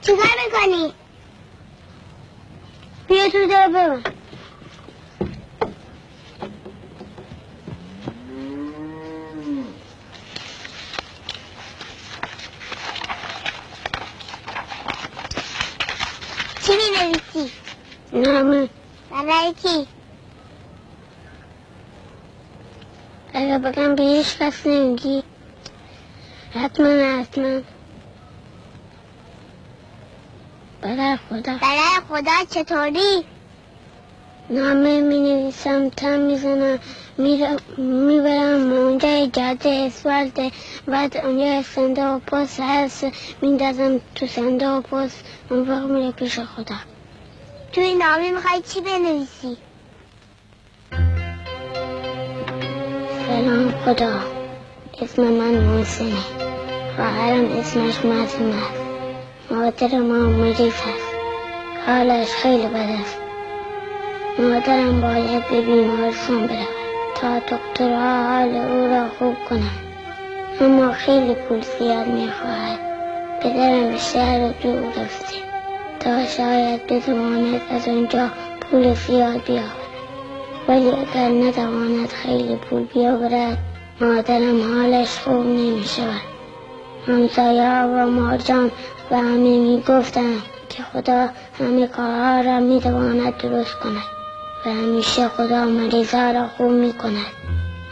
چیکار میکنی؟ بیا تو در ببن. چی می‌نویسی؟ نامه. برای کی؟ اگه بگم به هیچ کس نمیگی حتما برای خدا چطوری؟ نامه می‌نویسم، تم میزنم، میبرم اونجا جاده اسفالت، بعد اونجا صندوق پست هست میندازم تو صندوق پست، اون وقت میره پیش خدا. تو این نامه میخوای چی بنویسی؟ سلام خدا، اسم من محسنه، خواهرم اسمش مریم است، مادر ما مریض است، حالش خیلی بد است. مادرم باید به بیمارستان برود تا دکترها حال او را خوب کنند، اما خیلی پول زیاد میخواهد. پدرم به شهر دور رفته تا شاید بتواند از اونجا پول زیاد بیاورد، ولی اگر نتواند خیلی پول بیاورد مادرم حالش خوب نمیشود. همسایه‌ها و مارجان و همه میگفتند که خدا همه کارها را میتواند درست کند و همیشه خدا مریضا را خوب میکند.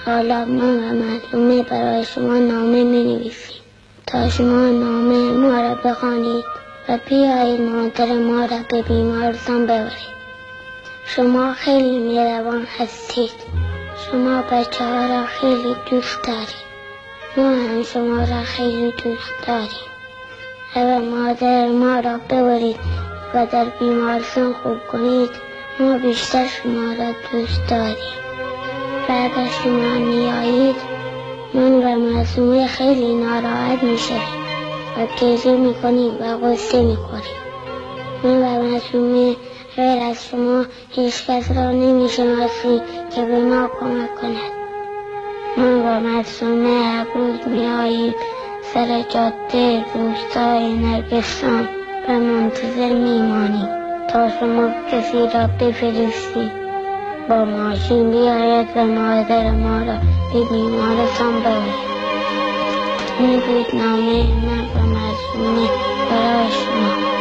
حالا من و معصومه برای شما نامه مینویسیم تا شما نامه ما را بخوانید و بیایید مادر ما را به بیمارستان ببرید. شما خیلی مهربان هستید، شما بچه ها را خیلی دوست دارید، ما هم شما را خیلی دوست داریم. اگر مادر ما را ببرید و در بیمارستان خوب کنید ما بیشتر شما را دوست داریم. بعد از شما میایید من و معصومه خیلی ناراحت میشویم و گریه میکنیم و غصه میخوریم. من و معصومه غیر از شما هیچ کس را نمیشناسیم که به ما کمک کند. من و معصومه هر روز میاییم سر جاده روستای نرگسان و منتظر میمانیم تا شما کسی را بفرستید با ماشین بیاید و مادر ما را به بیمارستان ببرید. این بود نامه من و معصومه برای شما.